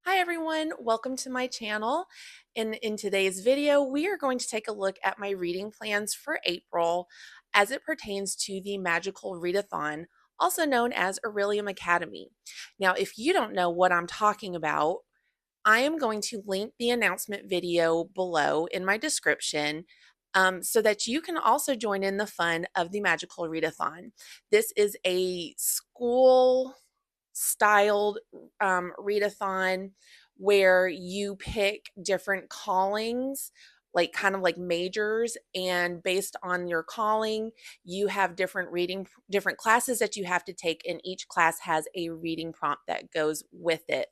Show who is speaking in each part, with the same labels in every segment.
Speaker 1: Hi everyone, welcome to my channel. In today's video, we are going to take a look at my reading plans for April as it pertains to the Magical Readathon, also known as Aurelium Academy. Now, if you don't know what I'm talking about, I am going to link the announcement video below in my description so that you can also join in the fun of the Magical Readathon. This is a school styled readathon where you pick different callings, like kind of like majors, and based on your calling you have different classes that you have to take, and each class has a reading prompt that goes with it.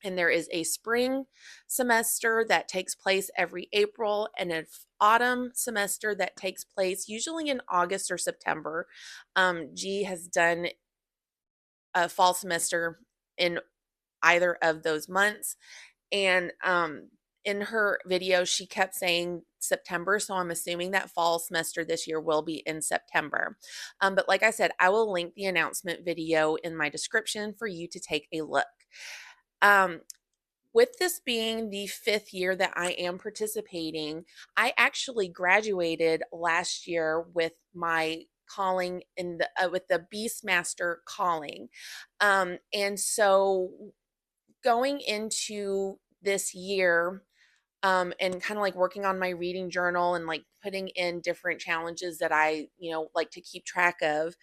Speaker 1: And there is a spring semester that takes place every April, and an autumn semester that takes place usually in August or September. G has done a fall semester in either of those months. And in her video, she kept saying September. So I'm assuming that fall semester this year will be in September. But like I said, I will link the announcement video in my description for you to take a look. Um, with this being the 5th year that I am participating, I actually graduated last year with my calling in the with the Beastmaster calling. And so going into this year, and kind of like working on my reading journal and like putting in different challenges that I, like to keep track of,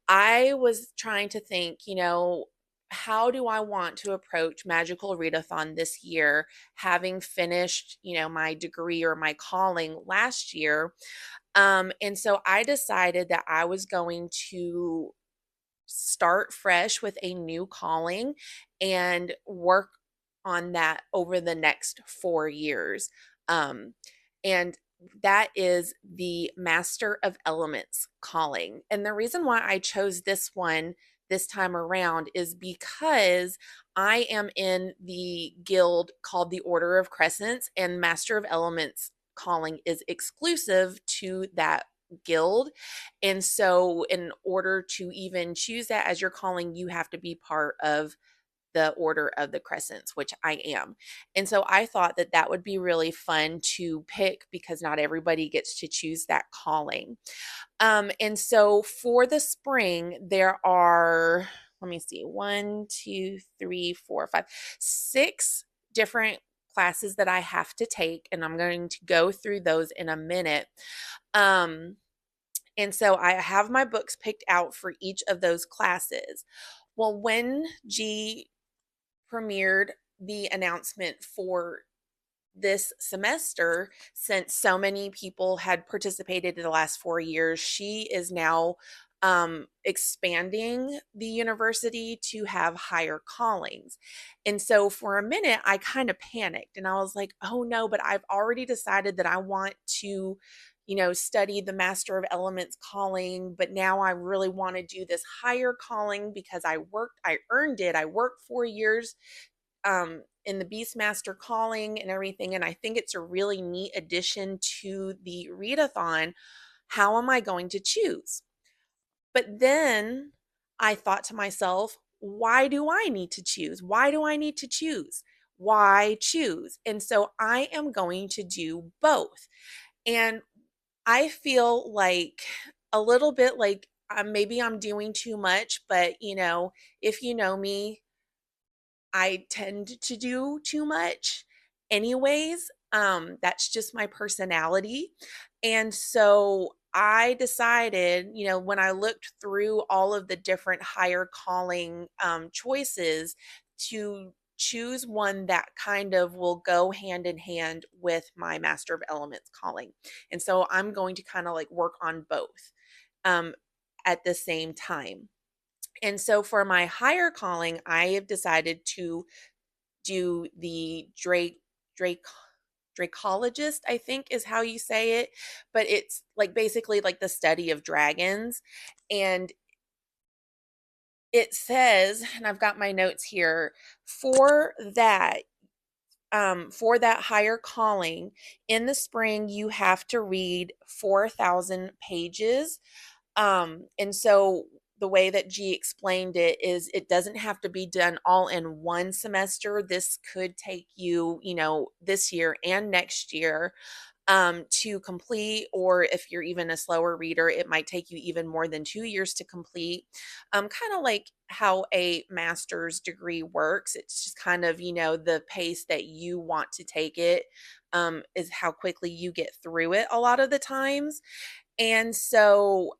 Speaker 1: I was trying to think, how do I want to approach Magical Readathon this year, having finished, my degree or my calling last year. And so I decided that I was going to start fresh with a new calling and work on that over the next 4 years. Um, and that is the Master of Elements calling. And the reason why I chose this one this time around is because I am in the guild called the Order of Crescents, and Master of Elements calling is exclusive to that guild. And so in order to even choose that as your calling, you have to be part of the Order of the Crescents, which I am. And so I thought that that would be really fun to pick because not everybody gets to choose that calling. And so for the spring, there are, let me see, 6 different classes that I have to take, and I'm going to go through those in a minute. And so I have my books picked out for each of those classes. Well, when G premiered the announcement for this semester, since so many people had participated in the last 4 years, she is now expanding the university to have higher callings. And so for a minute, I kind of panicked and I was like, oh no, but I've already decided that I want to, study the Master of Elements calling, but now I really want to do this higher calling because I earned it. I worked 4 years in the Beastmaster calling and everything. And I think it's a really neat addition to the readathon. How am I going to choose? But then I thought to myself, why do I need to choose? Why do I need to choose? Why choose? And so I am going to do both. And I feel like a little bit like maybe I'm doing too much, but if you know me, I tend to do too much anyways. That's just my personality. And so I decided, when I looked through all of the different higher calling choices, to choose one that kind of will go hand in hand with my Master of Elements calling. And so I'm going to kind of like work on both um, at the same time. And so for my higher calling, I have decided to do the Drake Dracologist, I think is how you say it, but it's like basically like the study of dragons. And it says, and I've got my notes here, for that higher calling in the spring, you have to read 4,000 pages. And so the way that G explained it is it doesn't have to be done all in one semester. This could take you, this year and next year to complete, or if you're even a slower reader, it might take you even more than 2 years to complete. Kind of like how a master's degree works. It's just kind of, the pace that you want to take it is how quickly you get through it a lot of the times. And so,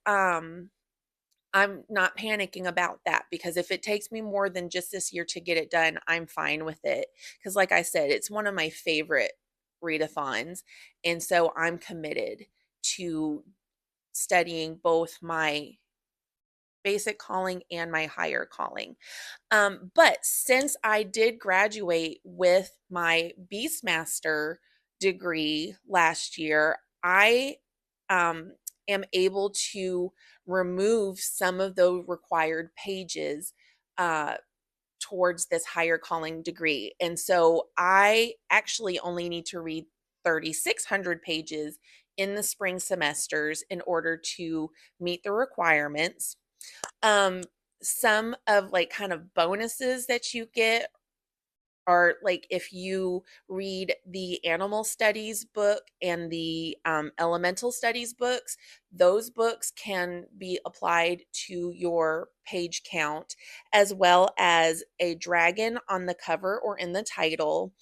Speaker 1: I'm not panicking about that, because if it takes me more than just this year to get it done, I'm fine with it. Because, like I said, it's one of my favorite readathons. And so I'm committed to studying both my basic calling and my higher calling. But since I did graduate with my Beastmaster degree last year, I am able to remove some of those required pages uh, towards this higher calling degree. And so I actually only need to read 3,600 pages in the spring semesters in order to meet the requirements. Um, some of like kind of bonuses that you get are like if you read the animal studies book and the elemental studies books, those books can be applied to your page count, as well as a dragon on the cover or in the title,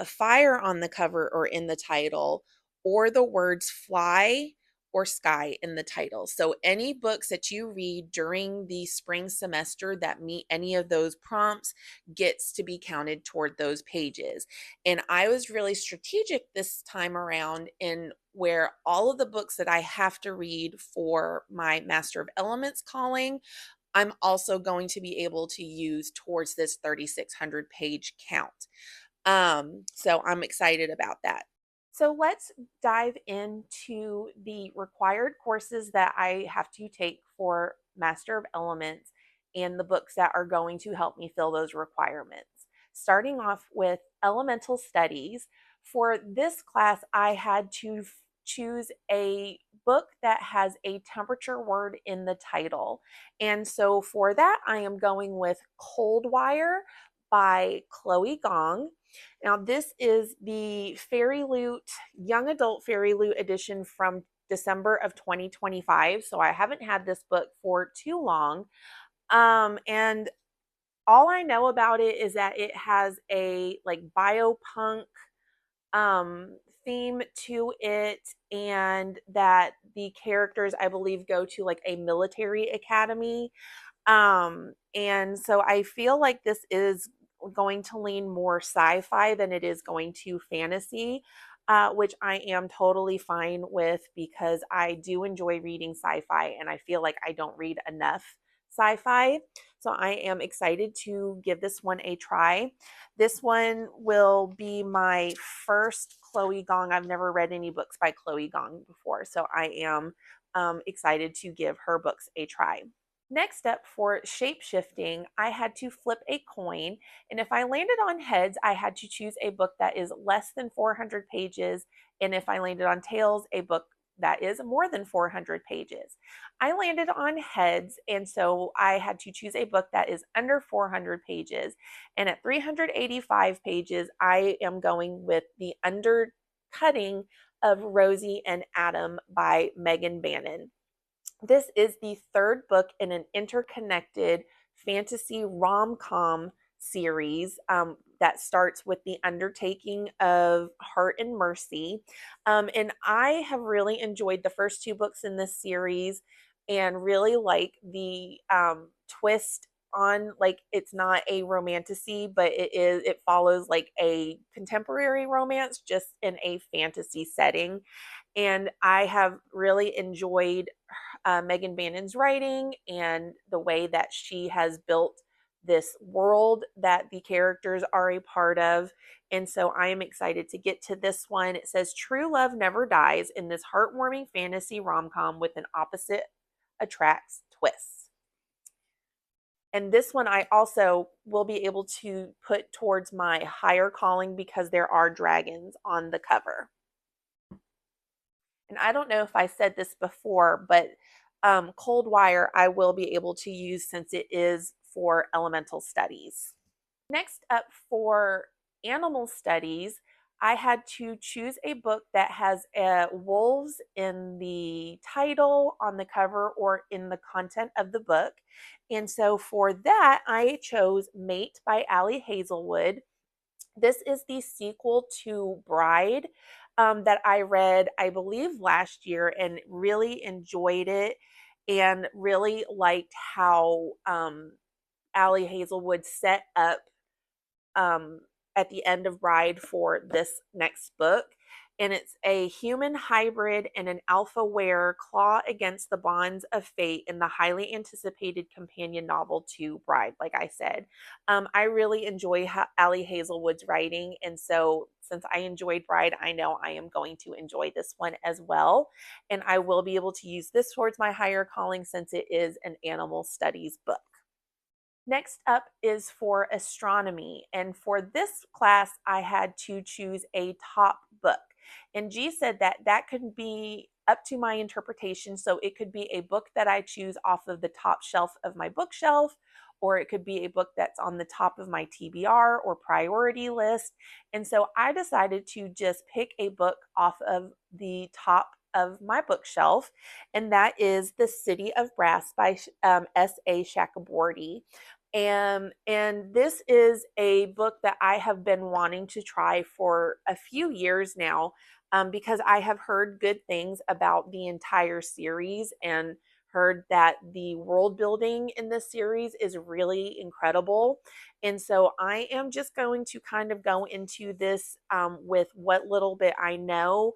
Speaker 1: fire on the cover or in the title, or the words fly or sky in the title. So any books that you read during the spring semester that meet any of those prompts gets to be counted toward those pages. And I was really strategic this time around in where all of the books that I have to read for my Master of Elements calling, I'm also going to be able to use towards this 3,600 page count. So I'm excited about that. So let's dive into the required courses that I have to take for Master of Elements and the books that are going to help me fill those requirements. Starting off with Elemental Studies. For this class, I had to choose a book that has a temperature word in the title. And so for that, I am going with Cold Wire by Chloe Gong. Now, this is the Fairy Loot, Young Adult Fairy Loot edition from December of 2025. So I haven't had this book for too long. And all I know about it is that it has a like biopunk theme to it, and that the characters, I believe, go to like a military academy. And so I feel like this is going to lean more sci-fi than it is going to fantasy, which I am totally fine with, because I do enjoy reading sci-fi and I feel like I don't read enough sci-fi. So I am excited to give this one a try. This one will be my first Chloe Gong. I've never read any books by Chloe Gong before, so I am excited to give her books a try. Next up, for shape shifting, I had to flip a coin, and if I landed on heads, I had to choose a book that is less than 400 pages, and if I landed on tails, a book that is more than 400 pages. I landed on heads, and so I had to choose a book that is under 400 pages, and at 385 pages, I am going with The Undercutting of Rosie and Adam by Megan Bannon. This is the third book in an interconnected fantasy rom-com series that starts with the undertaking of Heart and Mercy. And I have really enjoyed the first two books in this series and really like the twist on, like, it's not a romantasy, but it follows like a contemporary romance just in a fantasy setting. And I have really enjoyed Megan Bannon's writing and the way that she has built this world that the characters are a part of. And so I am excited to get to this one. It says, True love never dies in this heartwarming fantasy rom-com with an opposite attracts twist. And this one I also will be able to put towards my higher calling because there are dragons on the cover. And I don't know if I said this before, but Cold Wire I will be able to use since it is for elemental studies. Next up for animal studies, I had to choose a book that has wolves in the title, on the cover, or in the content of the book. And so for that, I chose Mate by Ali Hazelwood. This is the sequel to Bride that I read, I believe, last year and really enjoyed it and really liked how Ali Hazelwood set up um, at the end of Bride for this next book. And it's a human hybrid and an alpha were claw against the bonds of fate in the highly anticipated companion novel to Bride, like I said. I really enjoy Ali Hazelwood's writing. And so, since I enjoyed Bride, I know I am going to enjoy this one as well. And I will be able to use this towards my higher calling since it is an animal studies book. Next up is for astronomy. And for this class, I had to choose a top book. And G said that that could be up to my interpretation. So it could be a book that I choose off of the top shelf of my bookshelf, or it could be a book that's on the top of my TBR or priority list. And so I decided to just pick a book off of the top of my bookshelf, and that is The City of Brass by S.A. Chakraborty. And this is a book that I have been wanting to try for a few years now, because I have heard good things about the entire series and heard that the world building in this series is really incredible. And so I am just going to kind of go into this with what little bit I know.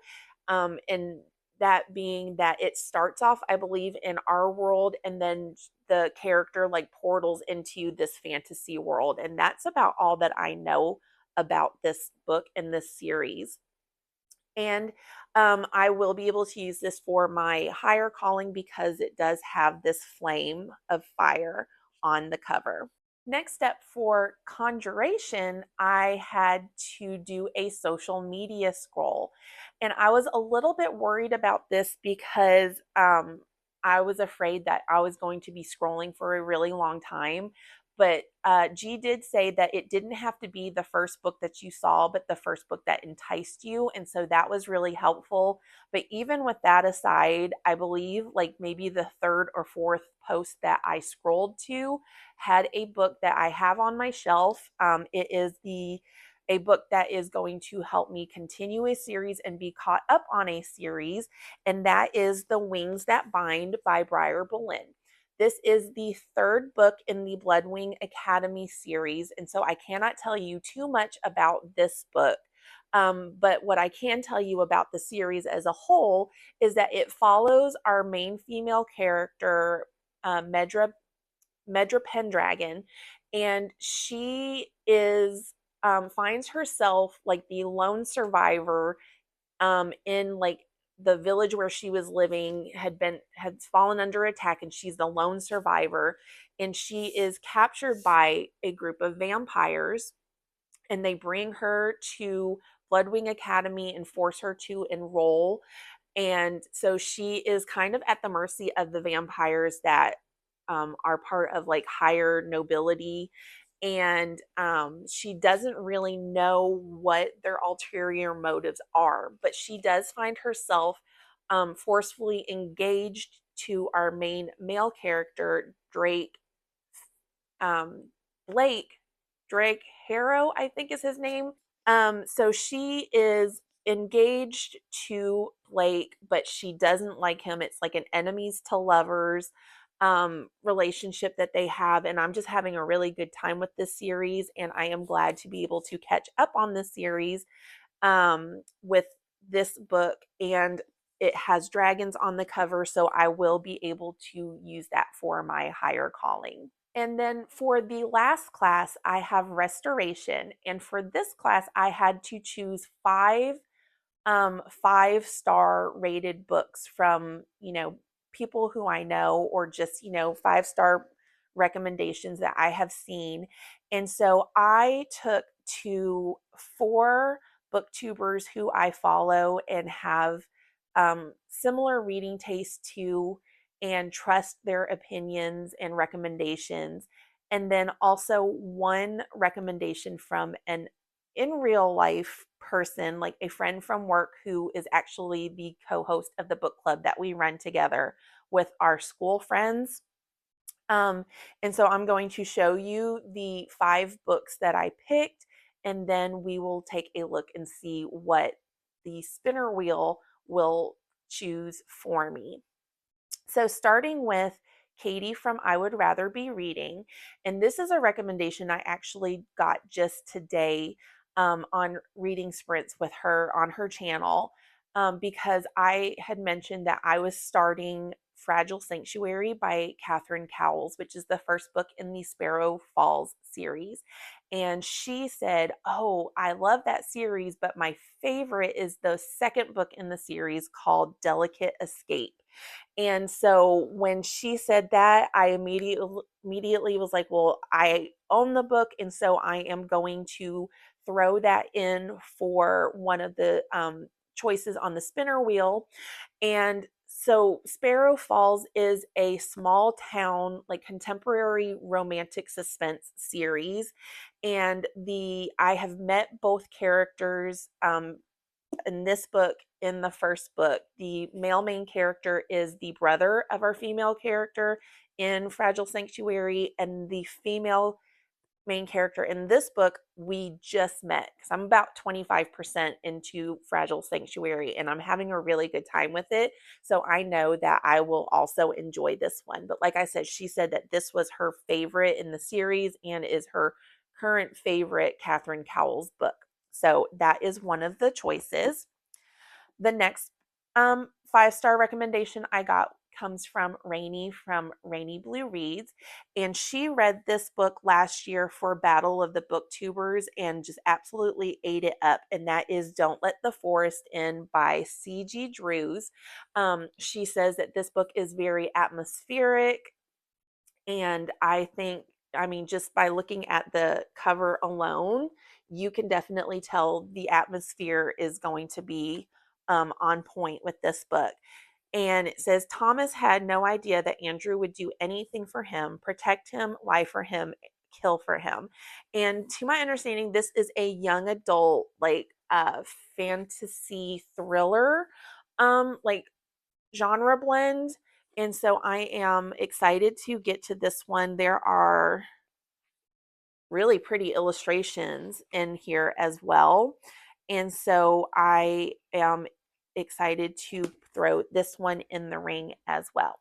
Speaker 1: And that being that it starts off, I believe, in our world, and then the character like portals into this fantasy world. And that's about all that I know about this book and this series. And I will be able to use this for my higher calling because it does have this flame of fire on the cover. Next up for conjuration, I had to do a social media scroll. And I was a little bit worried about this because I was afraid that I was going to be scrolling for a really long time. But G did say that it didn't have to be the first book that you saw, but the first book that enticed you. And so that was really helpful. But even with that aside, I believe like maybe the third or fourth post that I scrolled to had a book that I have on my shelf. It is a book that is going to help me continue a series and be caught up on a series, and that is The Wings That Bind by Briar Boleyn. This is the third book in the Bloodwing Academy series, and so I cannot tell you too much about this book. But what I can tell you about the series as a whole is that it follows our main female character, Medra Pendragon, and she is finds herself like the lone survivor in like the village where she was living had fallen under attack, and she's the lone survivor, and she is captured by a group of vampires, and they bring her to Bloodwing Academy and force her to enroll. And so she is kind of at the mercy of the vampires that are part of like higher nobility. And she doesn't really know what their ulterior motives are, but she does find herself forcefully engaged to our main male character, um, Blake, Drake Harrow, I think is his name. So she is engaged to Blake, but she doesn't like him. It's like an enemies to lovers relationship that they have. And I'm just having a really good time with this series. And I am glad to be able to catch up on this series with this book. And it has dragons on the cover, so I will be able to use that for my higher calling. And then for the last class, I have restoration. And for this class, I had to choose five-star rated books from, people who I know, or just, five-star recommendations that I have seen. And so I took to four booktubers who I follow and have similar reading taste to, and trust their opinions and recommendations. And then also one recommendation from an in real life person, like a friend from work who is actually the co-host of the book club that we run together with our school friends. Um, and so I'm going to show you the 5 books that I picked, and then we will take a look and see what the spinner wheel will choose for me. So, starting with Katy from I Would Rather Be Reading, and this is a recommendation I actually got just today on reading sprints with her on her channel, because I had mentioned that I was starting Fragile Sanctuary by Catherine Cowles, which is the first book in the Sparrow Falls series. And she said, "Oh, I love that series, but my favorite is the second book in the series called Delicate Escape." And so when she said that, I immediately was like, well, I own the book, and so I am going to throw that in for one of the choices on the spinner wheel. And so Sparrow Falls is a small town, like contemporary romantic suspense series. And I have met both characters in this book. In the first book, the male main character is the brother of our female character in Fragile Sanctuary, and the female main character in this book we just met, because I'm about 25% into Fragile Sanctuary and I'm having a really good time with it. So I know that I will also enjoy this one. But like I said, she said that this was her favorite in the series and is her current favorite Catherine Cowles book. So that is one of the choices. The next 5-star recommendation I got comes from Rainy Blue Reads. And she read this book last year for Battle of the Booktubers and just absolutely ate it up. And that is Don't Let the Forest In by C.G. Drews. She says that this book is very atmospheric. And I mean, just by looking at the cover alone, you can definitely tell the atmosphere is going to be on point with this book. And it says Thomas had no idea that Andrew would do anything for him, protect him, lie for him, kill for him. And to my understanding, this is a young adult, like fantasy thriller, like genre blend. And so I am excited to get to this one. There are really pretty illustrations in here as well. And so I am excited to throw this one in the ring as well.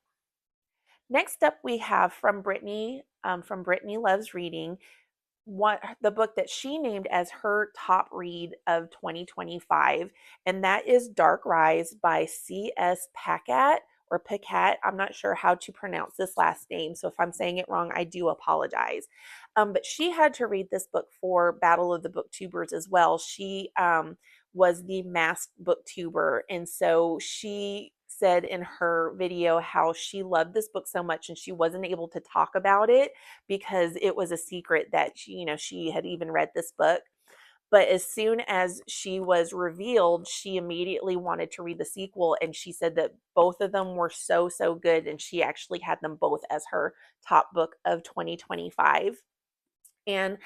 Speaker 1: Next up, we have from Brittany Loves Reading, the book that she named as her top read of 2025, and that is Dark Rise by C.S. Pacat or Pacat. I'm not sure how to pronounce this last name, so if I'm saying it wrong, I do apologize. But she had to read this book for Battle of the Booktubers as well. She was the masked booktuber, and so she said in her video how she loved this book so much and she wasn't able to talk about it because it was a secret that she had even read this book. But as soon as she was revealed, she immediately wanted to read the sequel, and she said that both of them were so good, and she actually had them both as her top book of 2025. And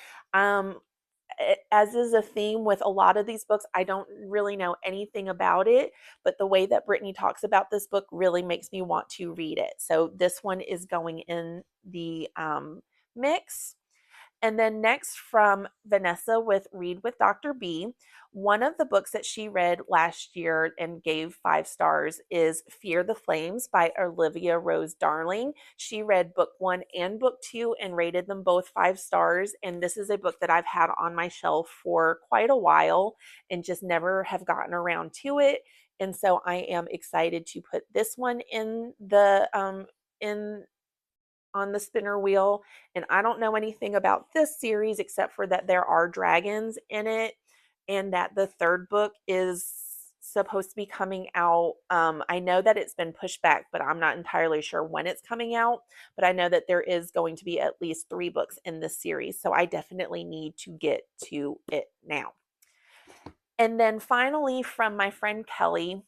Speaker 1: as is a theme with a lot of these books, I don't really know anything about it, but the way that Brittany talks about this book really makes me want to read it. So this one is going in the mix. And then next from Vanessa with Read with Dr. B, one of the books that she read last year and gave 5 stars is Fear the Flames by Olivia Rose Darling. She read book 1 and book 2 and rated them both 5 stars. And this is a book that I've had on my shelf for quite a while and just never have gotten around to it. And so I am excited to put this one in on the spinner wheel. And I don't know anything about this series except for that there are dragons in it and that the third book is supposed to be coming out. I know that it's been pushed back, but I'm not entirely sure when it's coming out. But I know that there is going to be at least 3 books in this series. So I definitely need to get to it now. And then finally, from my friend Kelly,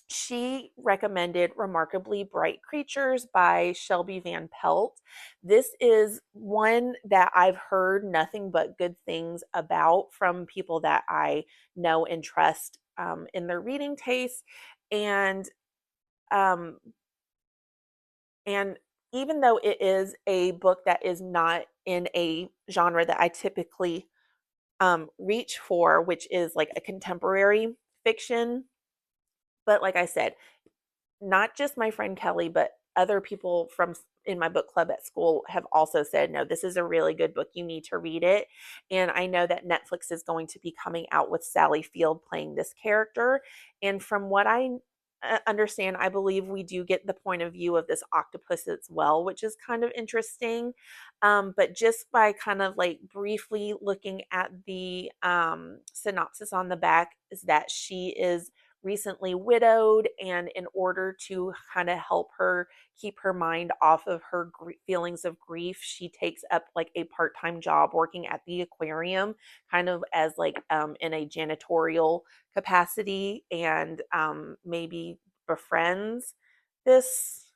Speaker 1: she recommended Remarkably Bright Creatures by Shelby Van Pelt. This is one that I've heard nothing but good things about from people that I know and trust in their reading taste. And um, and even though it is a book that is not in a genre that I typically reach for, which is like a contemporary fiction, but like I said, not just my friend Kelly, but other people from in my book club at school have also said, no, this is a really good book. You need to read it. And I know that Netflix is going to be coming out with Sally Field playing this character. And from what I understand, I believe we do get the point of view of this octopus as well, which is kind of interesting. But just by kind of like briefly looking at the synopsis on the back, is that she is recently widowed, and in order to kind of help her keep her mind off of her feelings of grief, she takes up like a part-time job working at the aquarium, kind of as like in a janitorial capacity, and maybe befriends this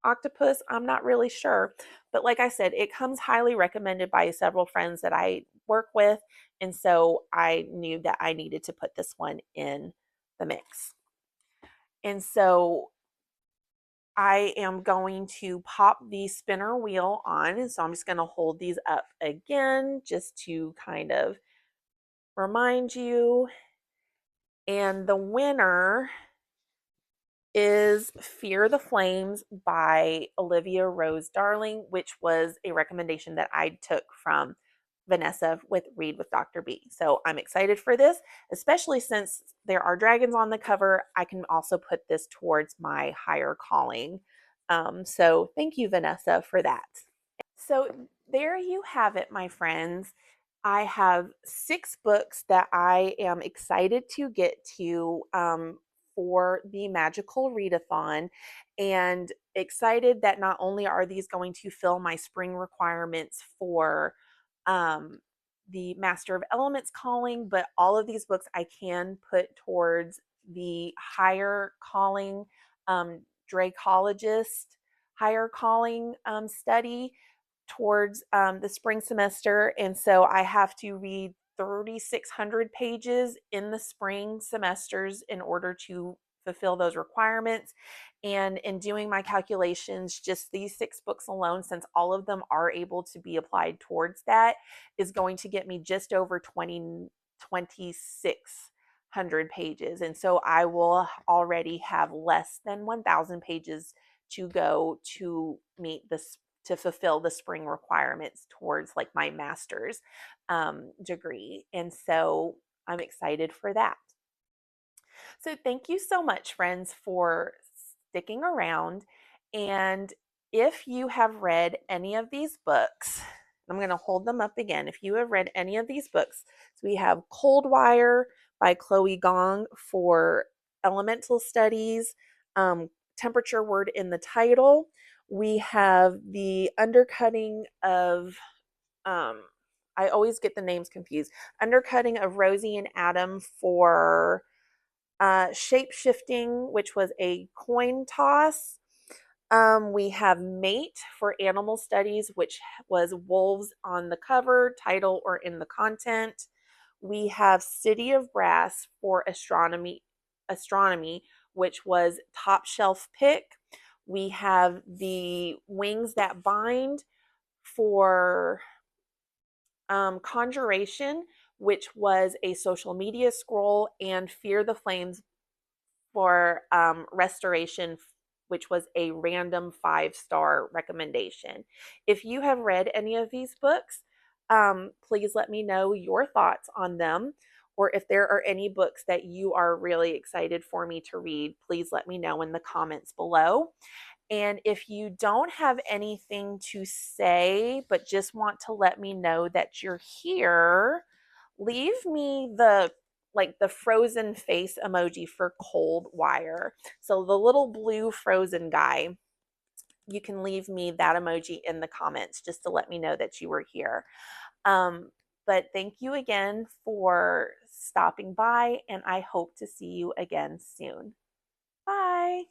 Speaker 1: octopus. I'm not really sure, but like I said, it comes highly recommended by several friends that I work with, and so I knew that I needed to put this one in the mix. And so I am going to pop the spinner wheel on. And so I'm just going to hold these up again just to kind of remind you. And the winner is Fear the Flames by Olivia Rose Darling, which was a recommendation that I took from Vanessa with Read with Dr. B. So I'm excited for this, especially since there are dragons on the cover. I can also put this towards my higher calling. So thank you, Vanessa, for that. So there you have it, my friends. I have 6 books that I am excited to get to for the Magical Readathon, and excited that not only are these going to fill my spring requirements for um, the Master of Elements calling, but all of these books I can put towards the higher calling Dracologist higher calling study towards the spring semester. And so I have to read 3,600 pages in the spring semesters in order to fulfill those requirements. And in doing my calculations, just these 6 books alone, since all of them are able to be applied towards that, is going to get me just over 2,600 pages. And so I will already have less than 1,000 pages to go to meet this, to fulfill the spring requirements towards like my master's degree. And so I'm excited for that. So thank you so much, friends, for sticking around. And if you have read any of these books, I'm going to hold them up again. If you have read any of these books, so we have Cold Wire by Chloe Gong for elemental studies, temperature word in the title. We have the undercutting of, I always get the names confused, undercutting of Rosie and Adam for shape shifting, which was a coin toss. We have Mate for animal studies, which was wolves on the cover, title, or in the content. We have City of Brass for astronomy, which was top shelf pick. We have the Wings That Bind for Conjuration, which was a social media scroll, and Fear the Flames for Restoration, which was a random 5-star recommendation. If you have read any of these books, please let me know your thoughts on them. Or if there are any books that you are really excited for me to read, please let me know in the comments below. And if you don't have anything to say, but just want to let me know that you're here, leave me the frozen face emoji for Cold Wire. So the little blue frozen guy, you can leave me that emoji in the comments just to let me know that you were here. But thank you again for stopping by, and I hope to see you again soon.